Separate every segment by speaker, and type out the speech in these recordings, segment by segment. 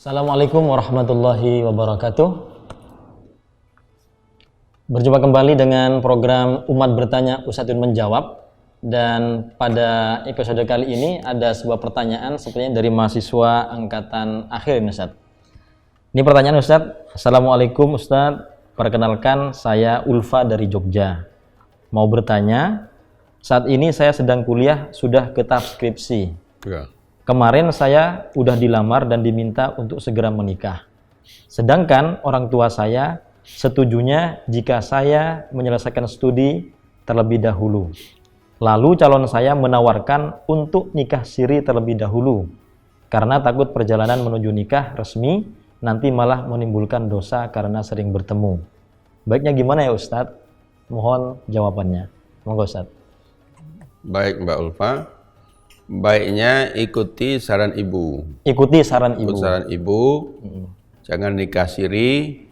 Speaker 1: Assalamualaikum warahmatullahi wabarakatuh. Berjumpa kembali dengan program Umat Bertanya, Ustadz Menjawab. Dan pada episode kali ini ada sebuah pertanyaan sepertinya dari mahasiswa angkatan akhir ini, Ustadz. Ini pertanyaan, Ustadz. Assalamualaikum Ustadz, perkenalkan saya Ulfa dari Jogja. Mau bertanya, saat ini saya sedang kuliah sudah ke tahap skripsi.
Speaker 2: Ya.
Speaker 1: Kemarin saya udah dilamar dan diminta untuk segera menikah. Sedangkan orang tua saya setujunya jika saya menyelesaikan studi terlebih dahulu. Lalu calon saya menawarkan untuk nikah siri terlebih dahulu. Karena takut perjalanan menuju nikah resmi nanti malah menimbulkan dosa karena sering bertemu. Baiknya gimana ya Ustadz? Mohon jawabannya. Monggo Ustadz.
Speaker 2: Baik Mbak Ulfa. Baiknya ikuti saran ibu.
Speaker 1: Ikuti saran ibu.
Speaker 2: Ikuti saran ibu. Jangan nikah siri.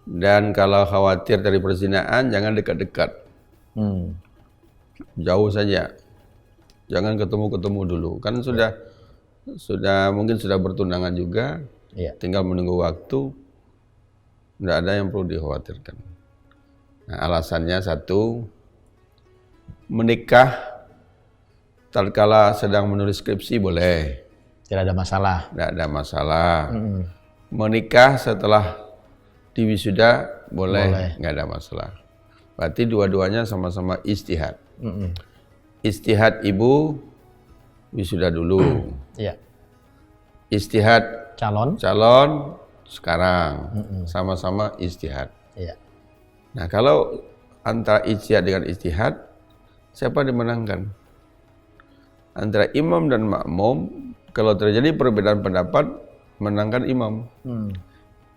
Speaker 2: Dan kalau khawatir dari perzinaan, jangan dekat-dekat. Jauh saja. Jangan ketemu-ketemu dulu. Kan sudah mungkin sudah bertunangan juga.
Speaker 1: Iya.
Speaker 2: Tinggal menunggu waktu. Tidak ada yang perlu dikhawatirkan. Nah, alasannya satu, menikah tatkala sedang menulis skripsi boleh.
Speaker 1: Tidak ada masalah.
Speaker 2: Tidak ada masalah. Menikah setelah diwisuda boleh. Nggak ada masalah. Berarti dua-duanya sama-sama ijtihad. Ijtihad ibu wisuda dulu.
Speaker 1: Iya.
Speaker 2: Ijtihad
Speaker 1: Calon.
Speaker 2: sekarang. Sama-sama ijtihad.
Speaker 1: Iya.
Speaker 2: Nah, kalau antara ijtihad dengan ijtihad, siapa dimenangkan? Antara imam dan makmum, kalau terjadi perbedaan pendapat, menangkan imam.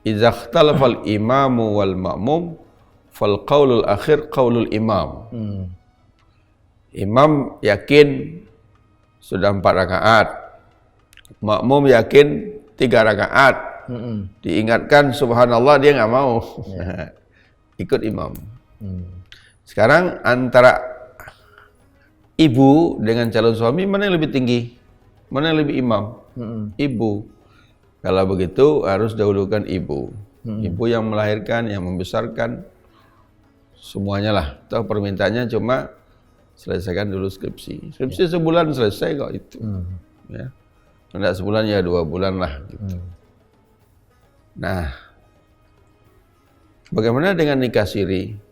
Speaker 2: Idza ikhtalafal imamu wal makmum, fal qaulul akhir qaulul imam. Imam yakin sudah 4 rakaat, makmum yakin 3 rakaat. Diingatkan subhanallah, dia nggak mau. Ikut imam. Sekarang antara ibu dengan calon suami, mana yang lebih tinggi? Mana yang lebih imam? Ibu. Kalau begitu harus dahulukan ibu. Ibu yang melahirkan, yang membesarkan, semuanya lah. Tahu permintaannya cuma selesaikan dulu skripsi. Skripsi sebulan selesai kok itu. Ya. Tidak sebulan ya 2 bulan lah. Gitu. Nah, bagaimana dengan nikah siri?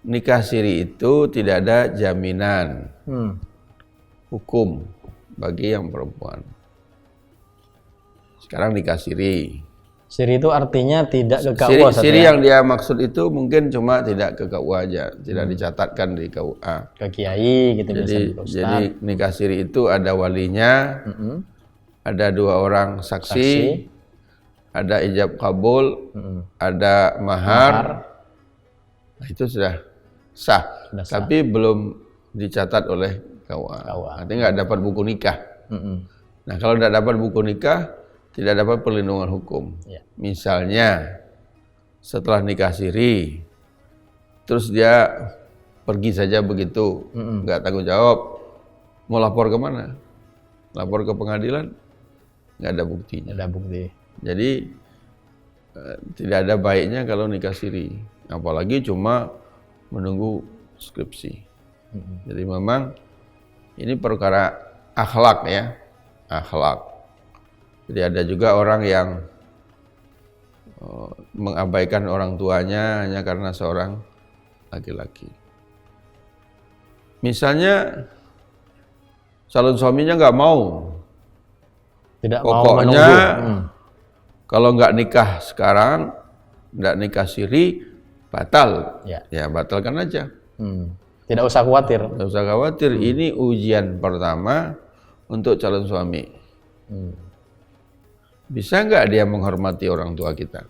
Speaker 2: Nikah siri itu tidak ada jaminan hukum bagi yang perempuan. Sekarang nikah siri.
Speaker 1: Siri itu artinya tidak ke KUA.
Speaker 2: Siri yang dia maksud itu mungkin cuma tidak ke KUA aja, tidak dicatatkan di KUA.
Speaker 1: Ke kiai gitu.
Speaker 2: Jadi nikah siri itu ada walinya, ada 2 orang saksi, ada ijab kabul, ada mahar. Nah, itu sudah sah. Tapi belum dicatat oleh KUA. Artinya nggak dapat buku nikah. Nah, kalau tidak dapat buku nikah, tidak dapat perlindungan hukum. Misalnya setelah nikah siri, terus dia pergi saja begitu, nggak tanggung jawab, mau lapor kemana? Lapor ke pengadilan, nggak ada buktinya.
Speaker 1: Ada bukti.
Speaker 2: Jadi tidak ada baiknya kalau nikah siri, apalagi cuma menunggu skripsi. Jadi memang ini perkara akhlak ya, akhlak. Jadi ada juga orang yang mengabaikan orang tuanya hanya karena seorang laki-laki. Misalnya calon suaminya nggak mau, pokoknya kalau nggak nikah sekarang, nggak nikah siri, batal. Ya batalkan aja.
Speaker 1: Tidak usah khawatir.
Speaker 2: Tidak usah khawatir. Ini ujian pertama untuk calon suami. Bisa nggak dia menghormati orang tua kita?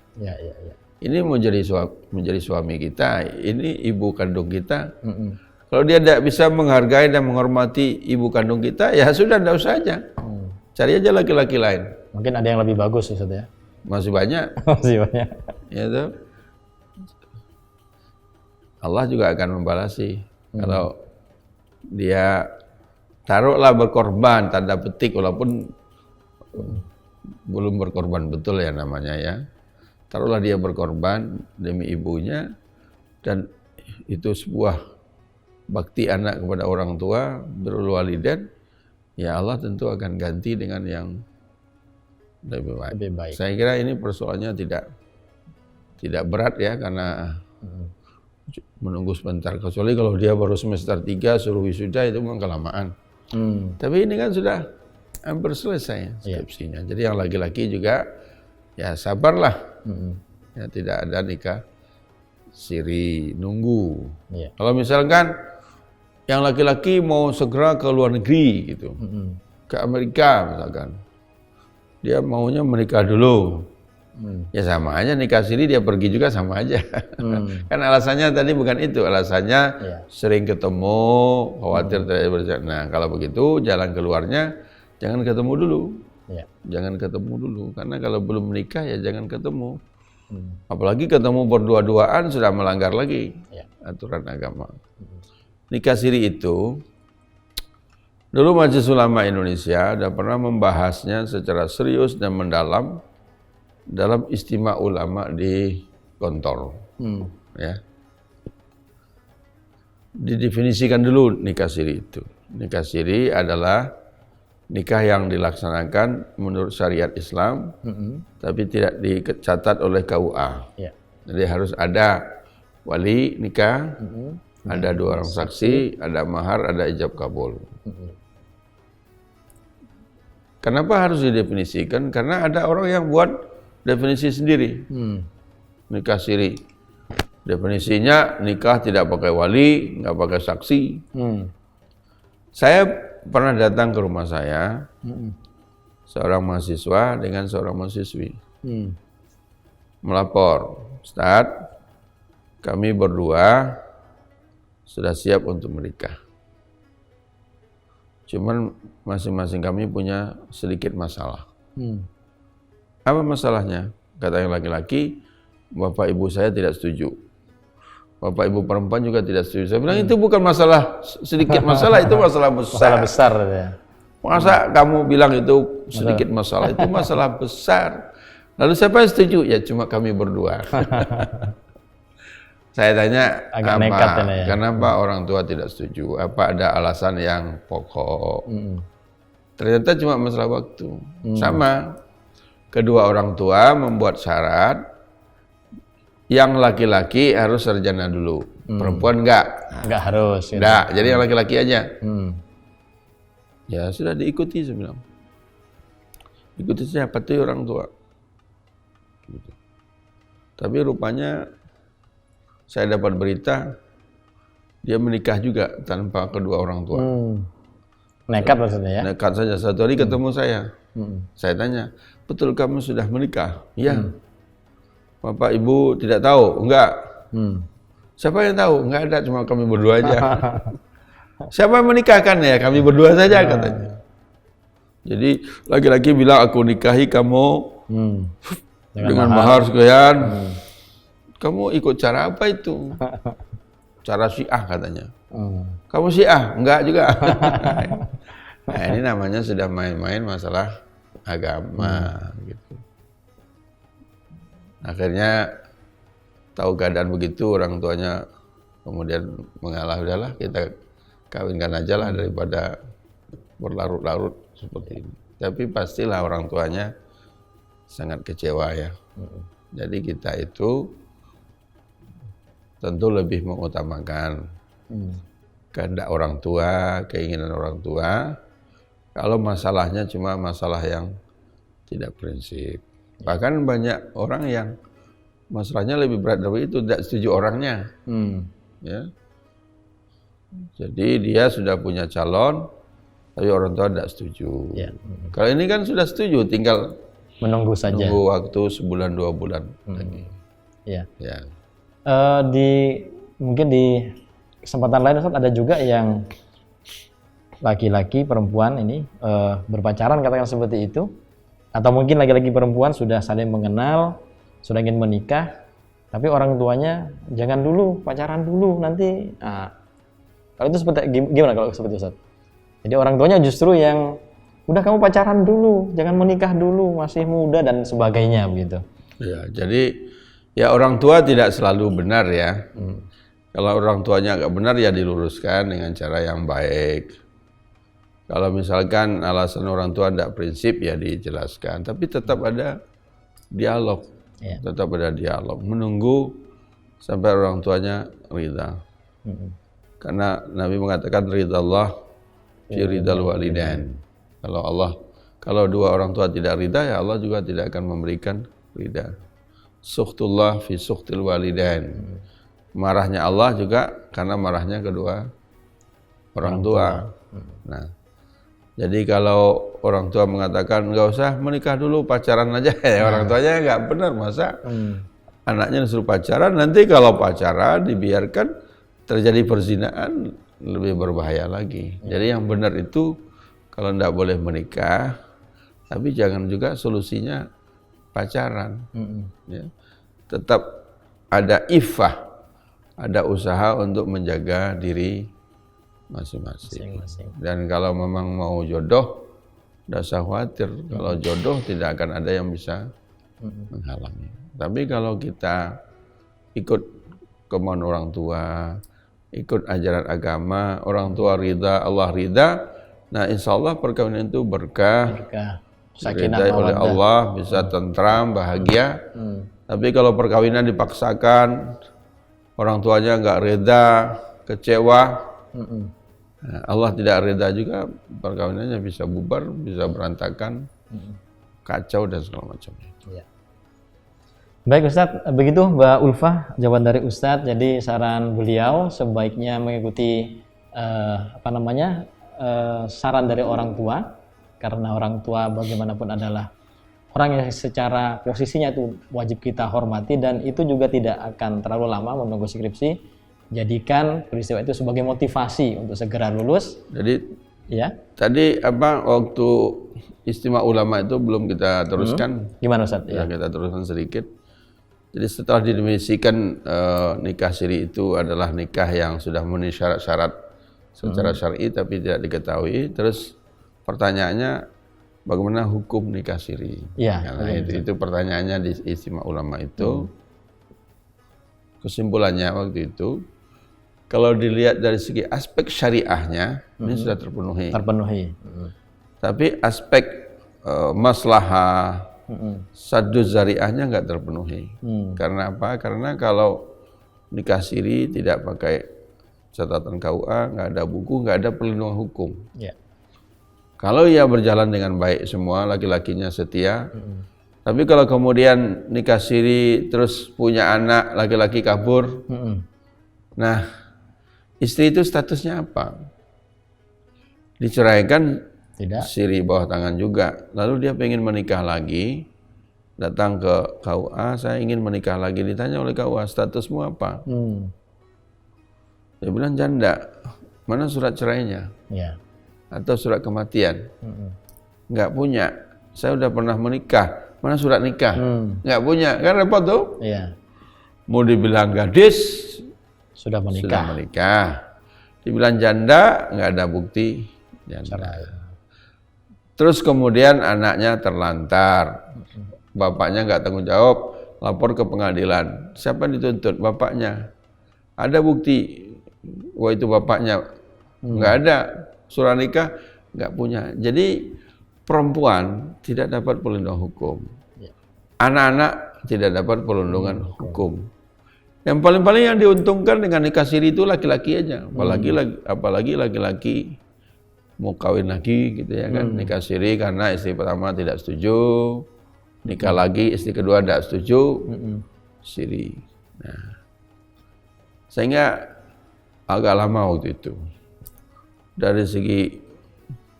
Speaker 2: Ini menjadi suami kita. Ini ibu kandung kita. Kalau dia tidak bisa menghargai dan menghormati ibu kandung kita, ya sudah, tidak usah aja. Cari aja laki-laki lain.
Speaker 1: Mungkin ada yang lebih bagus Ustaz ya.
Speaker 2: Masih banyak.
Speaker 1: Masih banyak.
Speaker 2: Ya tuh. Allah juga akan membalasi. Kalau dia taruhlah berkorban tanda petik, walaupun belum berkorban betul ya namanya ya. Taruhlah dia berkorban demi ibunya, dan itu sebuah bakti anak kepada orang tua, birrul walidain, ya Allah tentu akan ganti dengan yang lebih baik. Saya kira ini persoalannya tidak berat ya, karena menunggu sebentar. Kecuali kalau dia baru semester 3 suruh wisuda, itu memang kelamaan. Tapi ini kan sudah hampir selesai skripsinya. Jadi yang laki-laki juga ya sabarlah. Ya, tidak ada nikah siri nunggu. Kalau misalkan yang laki-laki mau segera ke luar negeri gitu, ke Amerika misalkan, dia maunya menikah dulu. Ya sama aja nikah siri, dia pergi juga sama aja. Kan alasannya tadi bukan itu, alasannya sering ketemu, khawatir tidak berjalan. Nah kalau begitu jalan keluarnya jangan ketemu dulu. Jangan ketemu dulu, karena kalau belum menikah ya jangan ketemu. Apalagi ketemu berdua-duaan sudah melanggar lagi aturan agama. Nikah siri itu dulu Majelis Ulama Indonesia sudah pernah membahasnya secara serius dan mendalam dalam istimewa ulama di Gontor. Ya. Didefinisikan dulu nikah siri itu. Nikah siri adalah nikah yang dilaksanakan menurut syariat Islam, tapi tidak dicatat oleh KUA. Jadi harus ada wali nikah, ada 2 orang saksi, ada mahar, ada ijab kabul. Kenapa harus didefinisikan? Karena ada orang yang buat definisi sendiri. Nikah siri. Definisinya nikah tidak pakai wali, nggak pakai saksi. Saya pernah datang ke rumah saya, seorang mahasiswa dengan seorang mahasiswi, melapor, Ustaz, kami berdua sudah siap untuk menikah. Cuman masing-masing kami punya sedikit masalah. Apa masalahnya? Kata yang laki-laki, bapak ibu saya tidak setuju. Bapak ibu perempuan juga tidak setuju. Saya bilang itu bukan masalah sedikit masalah, itu masalah besar.
Speaker 1: Masalah besar ya.
Speaker 2: Masa kamu bilang itu sedikit masalah? Itu masalah besar. Lalu siapa yang setuju? Ya cuma kami berdua. Saya tanya,
Speaker 1: agak nekat ya.
Speaker 2: Kenapa orang tua tidak setuju? Apa ada alasan yang pokok? Ternyata cuma masalah waktu. Sama, kedua orang tua membuat syarat, yang laki-laki harus sarjana dulu, perempuan enggak
Speaker 1: harus.
Speaker 2: Enggak, jadi yang laki-laki aja. Ya sudah diikuti, saya bilang. Ikuti siapa tuh orang tua. Gitu. Tapi rupanya saya dapat berita dia menikah juga tanpa kedua orang tua.
Speaker 1: Nekat maksudnya ya?
Speaker 2: Nekat saja. Satu hari ketemu saya. Saya tanya, betul kamu sudah menikah? Iya. Bapak ibu tidak tahu? Enggak. Siapa yang tahu? Enggak ada, cuma kami berdua aja. Siapa yang menikahkan? Ya kami berdua saja katanya. Jadi laki-laki bilang aku nikahi kamu dengan mahar sekian. Kamu ikut cara apa itu? Cara Syiah katanya. Kamu Syiah? Enggak juga. Nah ini namanya sudah main-main masalah agama gitu. Akhirnya tahu keadaan begitu, orang tuanya kemudian mengalah, udahlah kita kawinkan aja lah daripada berlarut-larut seperti ini. Tapi pastilah orang tuanya sangat kecewa ya. Jadi kita itu tentu lebih mengutamakan kehendak orang tua, keinginan orang tua. Kalau masalahnya cuma masalah yang tidak prinsip. Bahkan banyak orang yang masalahnya lebih berat dari itu, tidak setuju orangnya. Ya. Jadi dia sudah punya calon, tapi orang tua tidak setuju. Kalau ini kan sudah setuju, tinggal
Speaker 1: menunggu saja.
Speaker 2: Menunggu waktu sebulan 2 bulan lagi.
Speaker 1: Ya. Mungkin di kesempatan lain Ustaz, ada juga yang laki-laki perempuan ini berpacaran katakan seperti itu, atau mungkin laki-laki perempuan sudah saling mengenal, sudah ingin menikah, tapi orang tuanya jangan dulu, pacaran dulu nanti. Nah, kalau itu seperti gimana kalau seperti itu Ustaz? Jadi orang tuanya justru yang udah kamu pacaran dulu, jangan menikah dulu, masih muda dan sebagainya begitu.
Speaker 2: Ya, jadi ya orang tua tidak selalu benar ya. Kalau orang tuanya agak benar ya diluruskan dengan cara yang baik. Kalau misalkan alasan orang tua tidak prinsip ya dijelaskan, tapi tetap ada dialog.
Speaker 1: Ya.
Speaker 2: Tetap ada dialog, menunggu sampai orang tuanya ridha. Karena Nabi mengatakan ridha Allah fi ridhal walidain. Kalau dua orang tua tidak ridha, ya Allah juga tidak akan memberikan ridha. Sukhtullah fi sukhtil walidain. Marahnya Allah juga karena marahnya kedua orang tua. Nah, jadi kalau orang tua mengatakan nggak usah menikah dulu, pacaran aja, ya orang tuanya nggak benar, masa anaknya disuruh pacaran, nanti kalau pacaran dibiarkan terjadi perzinaan lebih berbahaya lagi. Jadi yang benar itu kalau nggak boleh menikah, tapi jangan juga solusinya pacaran. Ya. Tetap ada iffah, ada usaha untuk menjaga diri masing-masing. Dan kalau memang mau jodoh, tidak usah khawatir. Kalau jodoh tidak akan ada yang bisa menghalangi. Tapi kalau kita ikut kemauan orang tua, ikut ajaran agama, orang tua ridha, Allah ridha, nah insya Allah perkawinan itu berkah. Diridhai oleh Allah, bisa tentram, bahagia. Tapi kalau perkawinan dipaksakan, orang tuanya nggak reda, kecewa, nah, Allah tidak reda juga, perkawinannya bisa bubar, bisa berantakan, kacau dan segala macam.
Speaker 1: Ya. Baik Ustadz, begitu Mbak Ulfah, jawaban dari Ustadz. Jadi saran beliau sebaiknya mengikuti saran dari orang tua, karena orang tua bagaimanapun adalah orang yang secara posisinya itu wajib kita hormati, dan itu juga tidak akan terlalu lama menunggu skripsi. Jadikan peristiwa itu sebagai motivasi untuk segera lulus.
Speaker 2: Jadi
Speaker 1: ya.
Speaker 2: Tadi waktu istimewa ulama itu belum kita teruskan.
Speaker 1: Gimana Ustadz?
Speaker 2: Ya, kita teruskan sedikit. Jadi setelah didefinisikan nikah siri itu adalah nikah yang sudah memenuhi syarat-syarat secara syar'i tapi tidak diketahui. Terus pertanyaannya, bagaimana hukum nikah siri?
Speaker 1: Ya,
Speaker 2: nah, itu pertanyaannya di istimewa ulama itu. Kesimpulannya waktu itu, kalau dilihat dari segi aspek syariahnya, ini sudah terpenuhi. Tapi aspek maslahah, saddu zariahnya nggak terpenuhi. Karena apa? Karena kalau nikah siri tidak pakai catatan KUA, nggak ada buku, nggak ada perlindungan hukum.
Speaker 1: Ya.
Speaker 2: Kalau ia berjalan dengan baik semua, laki-lakinya setia, tapi kalau kemudian nikah siri terus punya anak, laki-laki kabur, nah istri itu statusnya apa? Diceraikan, tidak. Siri bawah tangan juga. Lalu dia pengen menikah lagi, datang ke KUA, saya ingin menikah lagi. Ditanya oleh KUA, statusmu apa? Dia bilang janda. Mana surat cerainya? Ya. Atau surat kematian? Nggak punya. Saya udah pernah menikah. Mana surat nikah? Nggak punya. Kan repot tuh? Iya. Mau dibilang gadis, sudah menikah. Dibilang janda, nggak ada bukti janda. Terus kemudian anaknya terlantar. Bapaknya nggak tanggung jawab, lapor ke pengadilan. Siapa yang dituntut? Bapaknya. Ada bukti, wah itu bapaknya. Nggak ada. Surat nikah nggak punya. Jadi perempuan tidak dapat perlindungan hukum. Anak-anak tidak dapat perlindungan hukum. Yang paling-paling yang diuntungkan dengan nikah siri itu laki-laki aja. Apalagi laki-laki mau kawin lagi gitu ya kan. Nikah siri karena istri pertama tidak setuju. Nikah lagi istri kedua tidak setuju. Siri. Nah, sehingga agak lama waktu itu. Dari segi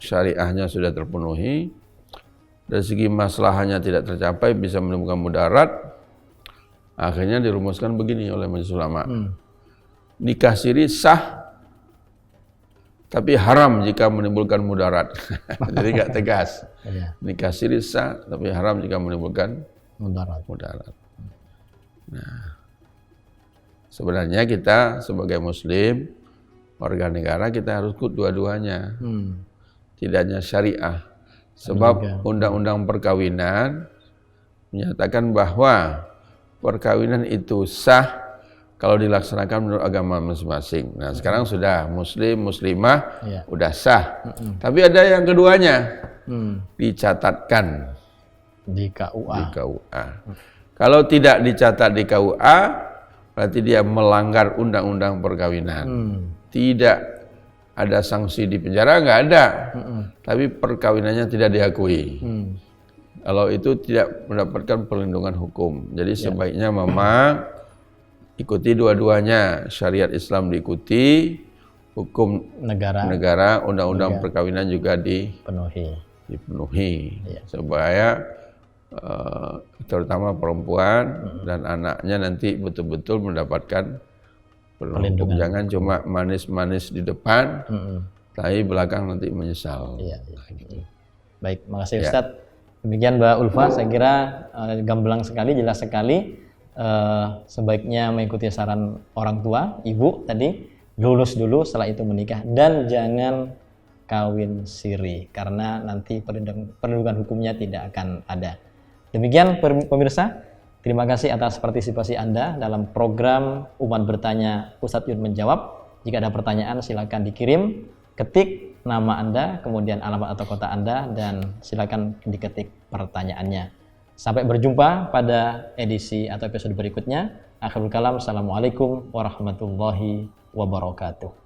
Speaker 2: syariahnya sudah terpenuhi, dari segi masalahnya tidak tercapai, bisa menimbulkan mudarat. Akhirnya dirumuskan begini oleh Majelis Ulama. Nikah siri sah, tapi haram jika menimbulkan mudarat. Jadi nggak tegas. Nikah siri sah, tapi haram jika menimbulkan mudarat. Nah, sebenarnya kita sebagai Muslim, warga negara, kita harus ikut dua-duanya. Tidak hanya syariah. Sebab undang-undang perkawinan menyatakan bahwa perkawinan itu sah kalau dilaksanakan menurut agama masing-masing. Nah, sekarang sudah muslim, muslimah, udah sah. Tapi ada yang keduanya, dicatatkan
Speaker 1: di KUA.
Speaker 2: Di KUA. Kalau tidak dicatat di KUA, berarti dia melanggar undang-undang perkawinan. Tidak ada sanksi di penjara, nggak ada. Tapi perkawinannya tidak diakui. Kalau itu tidak mendapatkan perlindungan hukum. Jadi sebaiknya memang ikuti dua-duanya. Syariat Islam diikuti, hukum negara, undang-undang perkawinan juga dipenuhi. Supaya terutama perempuan dan anaknya nanti betul-betul mendapatkan perlindungan. Jangan cuma manis-manis di depan, tapi belakang nanti menyesal.
Speaker 1: Baik, makasih Ustadz. Demikian Mbak Ulfa, saya kira gamblang sekali, jelas sekali. Sebaiknya mengikuti saran orang tua, ibu tadi, lulus dulu, setelah itu menikah, dan jangan kawin siri karena nanti perlindungan hukumnya tidak akan ada. Demikian pemirsa, terima kasih atas partisipasi Anda dalam program Umat Bertanya, Ustadz Yun Menjawab. Jika ada pertanyaan silakan dikirim, ketik nama Anda, kemudian alamat atau kota Anda, dan silakan diketik pertanyaannya. Sampai berjumpa pada edisi atau episode berikutnya. Akhirul kalam, assalamualaikum warahmatullahi wabarakatuh.